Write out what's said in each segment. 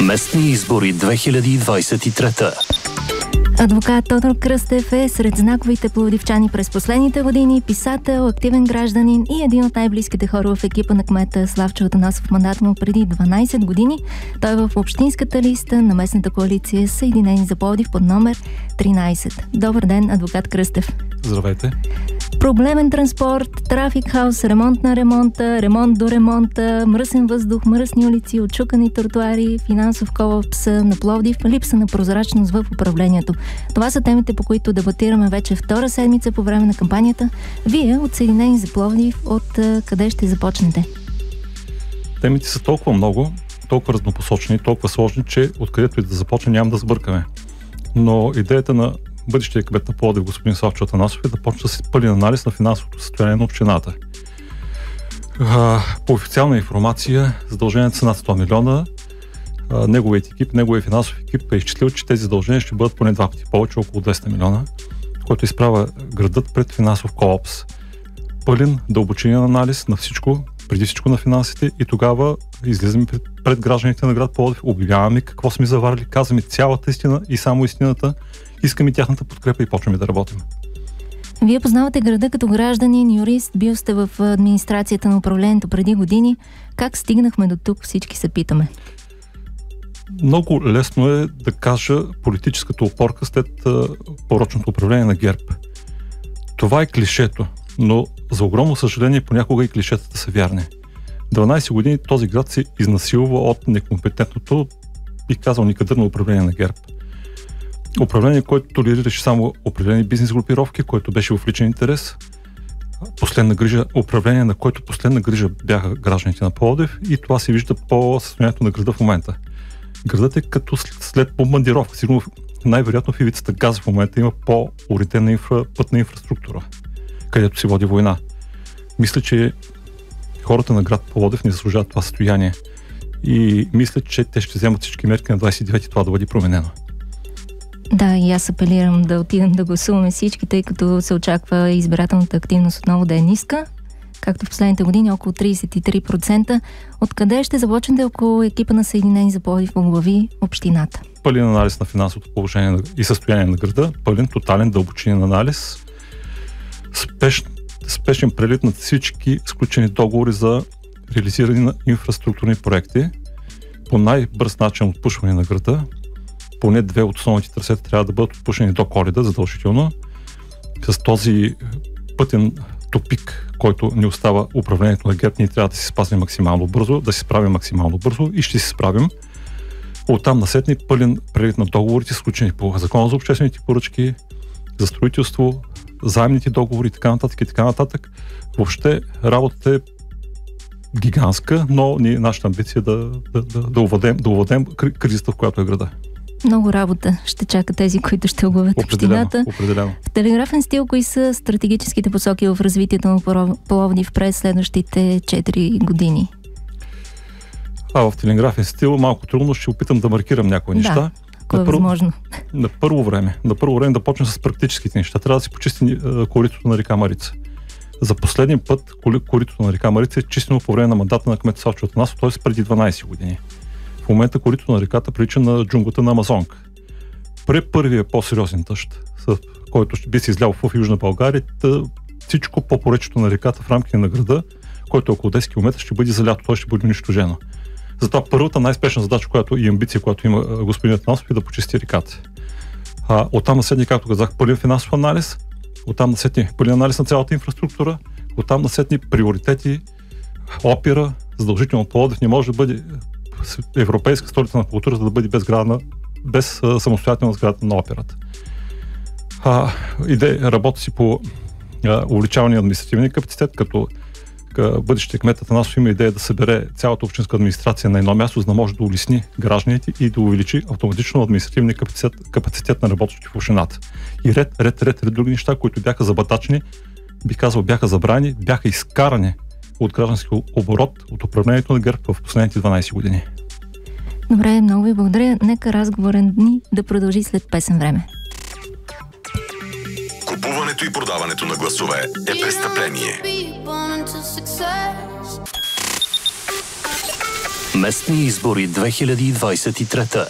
Местни избори 2023. Адвокат Тодор Кръстев е сред знаковите пловдивчани през последните години, писател, активен гражданин и един от най-близките хора в екипа на кмета Славчо Атанасов в мандата му преди 12 години. Той е в общинската листа на местната коалиция Съединени за Пловдив под номер 13. Добър ден, адвокат Кръстев. Здравейте. Проблемен транспорт, трафик хаос, ремонт на ремонта, ремонт до ремонта, мръсен въздух, мръсни улици, отчукани тротуари, финансов колапс на Пловдив, липса на прозрачност в управлението. Това са темите, по които дебатираме вече втора седмица по време на кампанията. Вие от Съединени за Пловдив, от къде ще започнете? Темите са толкова много, толкова разнопосочни, толкова сложни, че откъдето и да започнем няма да сбъркаме. Но идеята на бъдещия кмет на Пловдив, господин Славчо Атанасов, е да почне с пълен анализ на финансовото състояние на общината. По официална информация, задълженията са над 100 милиона. Неговият екип, неговият финансов екип е изчислил, че тези задължения ще бъдат поне два пъти повече, около 200 милиона, който изправя градът пред финансов колапс. Пълен, дълбочинен анализ на всичко, преди всичко на финансите, и тогава излизаме пред гражданите на град Пловдив, обявяваме какво сме заварили, казваме цялата истина и само истината, искаме тяхната подкрепа и почваме да работим. Вие познавате града като гражданин, юрист, бил сте в администрацията на управлението преди години. Как стигнахме до тук, всички се питаме? Много лесно е да кажа политическата опорка след порочното управление на ГЕРБ. Това е клишето, но за огромно съжаление понякога и клишетата са вярни. 12 години този град се изнасилва от некомпетентното, бих казал, никадърно управление на ГЕРБ. Управление, което толерираше само определени бизнес групировки, което беше в личен интерес. Последна грижа, управление, на което последна грижа бяха гражданите на Пловдив, и това се вижда по състоянието на града в момента. Градът е като след бомбардировка. Сигурно най-вероятно в ивицата Газа в момента има по-уредена пътна инфраструктура, където се води война. Мисля, че хората на град Пловдив не заслужават това състояние. И мисля, че те ще вземат всички мерки на 29 това да бъде променено. Да, и аз апелирам да отидем да гласуваме всички, тъй като се очаква избирателната активност отново да е ниска, както в последните години, около 33%. Откъде ще започнете около екипа на Съединени за Пловдив оглави общината? Пълен анализ на финансовото положение и състояние на града, пълен, тотален, дълбочинен анализ, спешен прелит на всички сключени договори за реализиране на инфраструктурни проекти, по най-бърз начин отпушване на града. Поне 2 от основните трасета трябва да бъдат отпушени до Коледа, задължително. С този пътен тупик, който ни остава управлението на ГЕРБ, ние трябва да се спазим максимално бързо, да се справим максимално бързо и ще се справим. Оттам насетне пълен прелит на договорите, сключени по Закона за обществените поръчки, за строителство, заемните договори и така нататък и така нататък. Въобще работата е гигантска, но нашата амбиция е да овладеем кризата, в която е града. Много работа ще чака тези, които ще оглавят общината. Определено. В телеграфен стил, кои са стратегическите посоки в развитието на Пловдив през следващите 4 години? В телеграфен стил малко трудно, ще опитам да маркирам някои неща. Ако е възможно. На първо време да почнем с практическите неща. Трябва да се почисти коритото на река Марица. За последния път коритото на река Марица е чистено по време на мандата на кмет Славчо Атанасов, т.е. преди 12 години. В момента коритото на реката прилича на джунглата на Амазонка. При първия по-сериозен дъжд, който ще би се излял в Южна България, всичко по поречието на реката в рамките на града, който е около 10 км, ще бъде залято, той ще бъде унищожено. Затова първата най-спешна задача, която и амбиция, която има господин Атанасов, е да почисти реката. Оттам насетне, както казах, пълен финансов анализ, оттам насетне пълен анализ на цялата инфраструктура, оттам насетне приоритети, опера, задължително Пловдив не може да бъде европейска столица на културата, да бъде без самостоятелна сграда на операта. Работа си по увеличаване на административния капацитет, като бъдещия кмет Атанасов има идея да събере цялата общинска администрация на едно място, за да може да улесни гражданите и да увеличи автоматично административния капацитет на работещи в общината. И ред други неща, които бяха забатачени, бих казал, бяха забрани, бяха изкарани от граждански оборот, от управлението на ГЕРБ в последните 12 години. Добре, много ви благодаря. Нека разговорът ни да продължи след песен време. Купуването и продаването на гласове е престъпление. Местни избори 2023.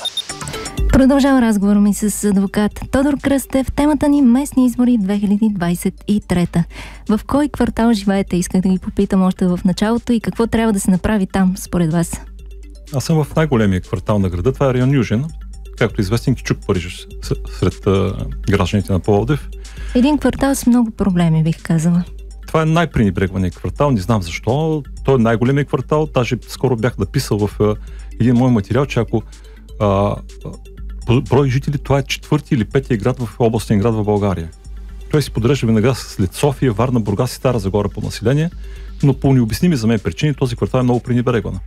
Продължава разговор ми с адвокат Тодор Кръстев. Темата ни местни избори 2023. В кой квартал живеете? Исках да ги попитам още в началото и какво трябва да се направи там, според вас? Аз съм в най-големия квартал на града. Това е район Южен, както известен Кичук Париж сред гражданите на Пловдив. Един квартал с много проблеми, бих казала. Това е най-пренебрегваният квартал, не знам защо. Той е най-големия квартал. Даже скоро бях написал в един мой материал, че ако брой жители, това е 4-ти или 5-ти град в областен град в България. Той си подрежда веднага след София, Варна, Бургас и Стара Загора по население, но по необясними за мен причини този квартал е много пренебрегван.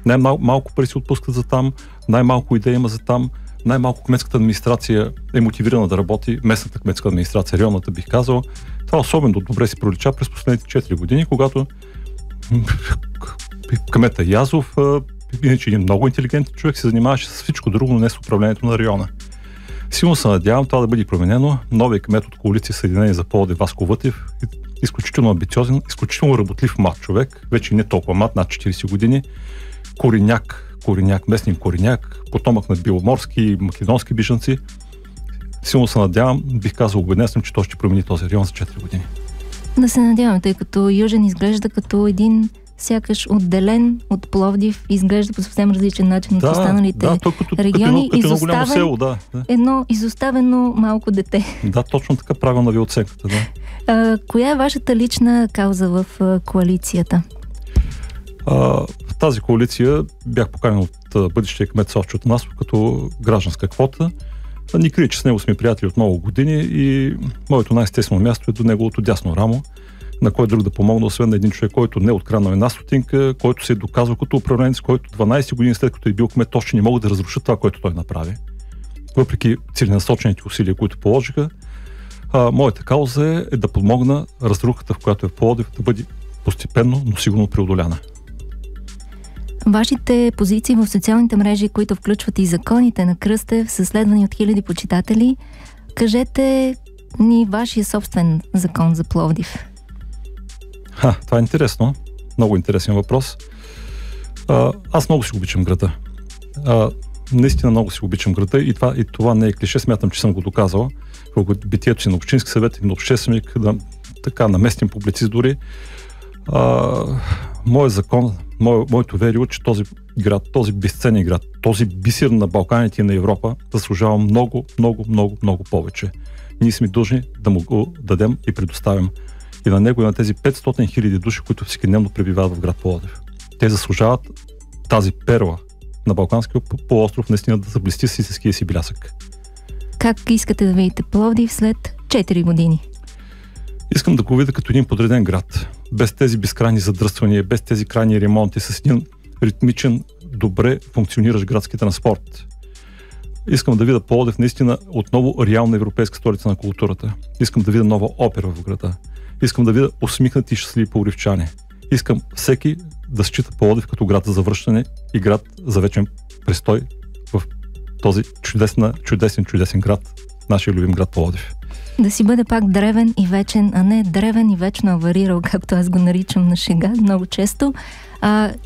Най-малко пари се отпускат за там, най-малко идея има за там, най-малко кметската администрация е мотивирана да работи, местната кметска администрация, районната бих казал. Това особено добре се пролича през последните 4 години, когато кмета Язов, иначе един много интелигентен човек, се занимаваше с всичко друго, но не с управлението на района. Силно се надявам това да бъде променено. Новият кмет от коалиция Съединение за Пловдив Васко Вътев, изключително амбициозен, изключително работлив млад човек, вече не толкова млад, над 40 години, кореняк, местен кореняк, потомък на беломорски и македонски бежанци. Силно се надявам, бих казал убеден съм, че той ще промени този район за 4 години. Да се надяваме, тъй като Южен изглежда като един сякаш отделен от Пловдив, изглежда по съвсем различен начин от останалите региони. Като голямо село, едно изоставено малко дете. Да, точно така, правилна ви оценката, да. Коя е вашата лична кауза в коалицията? В тази коалиция бях поканен от бъдещия кмет Славчо Атанасов като гражданска квота. Ни крие, че с него сме приятели от много години и моето най-естествено място е до неговото дясно рамо, на кой друг да помогна, освен на един човек, който не откраднал една стотинка, който се е доказал като управленец, който 12 години след като е бил кмет, още не могат да разрушат това, което той направи. Въпреки целенасочените усилия, които положиха, моята кауза е да помогна разрухата, в която е Пловдив, да бъде постепенно, но сигурно преодоляна. Вашите позиции в социалните мрежи, които включват и законите на Кръстев, са следвани от хиляди почитатели. Кажете ни вашия собствен закон за Пловдив. Това е интересно. Много интересен въпрос. Аз много си обичам града. Наистина много си обичам града и това не е клише. Смятам, че съм го доказал в битието си на общински съвет и на общественик, на местен публицист дори. Моят закон, моето верие, че този град, този безценен град, този бисер на Балканите и на Европа заслужава много, много, много, много повече. Ние сме длъжни да му го дадем и предоставим. И на него и на тези 500 хиляди души, които всекидневно пребивават в град Пловдив. Те заслужават тази перла на Балканския полуостров наистина да заблести с истинския си блясък. Как искате да видите Пловдив след 4 години? Искам да го видя като един подреден град. Без тези безкрайни задръствания, без тези крайни ремонти, с един ритмичен, добре функциониращ градски транспорт. Искам да видя Пловдив наистина отново реална европейска столица на културата. Искам да видя нова опера в града. Искам да видя усмихнати и щастливи пловдивчани. Искам всеки да счита Пловдив като град за завръщане и град за вечен престой в този чудесен град, нашия любим град Пловдив. Да си бъде пак древен и вечен, а не древен и вечно аварирал, както аз го наричам на шега много често.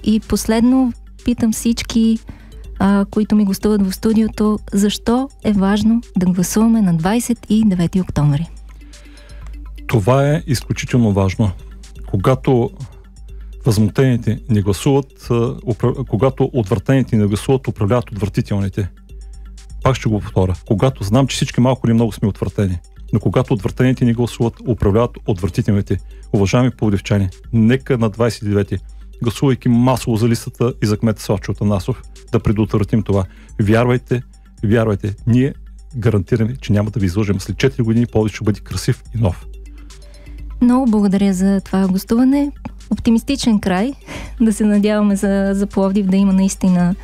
И последно питам всички, които ми гостуват в студиото, защо е важно да гласуваме на 29 октомври? Това е изключително важно. Когато възмутените не гласуват, когато отвратените не гласуват, управляват отвратителните. Пак ще го повторя. Когато знам, че всички малко или много сме отвратени, но когато отвратените не гласуват, управляват отвратителните. Уважаеми пловдивчани, нека на 29-ти, гласувайки масово за листата и за кмета Славчо Атанасов, да предотвратим това. Вярвайте, ние гарантираме, че няма да ви излъжем. След 4 години Пловдив ще бъде красив и нов. Много благодаря за това гостуване. Оптимистичен край. Да се надяваме за Пловдив да има наистина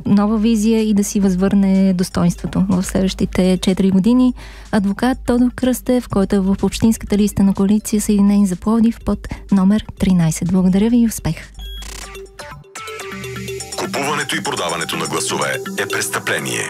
нова визия и да си възвърне достоинството в следващите 4 години. Адвокат Тодор Кръстев, който е в общинската листа на коалиция Съединение за Пловдив под номер 13. Благодаря ви и успех! Купуването и продаването на гласове е престъпление.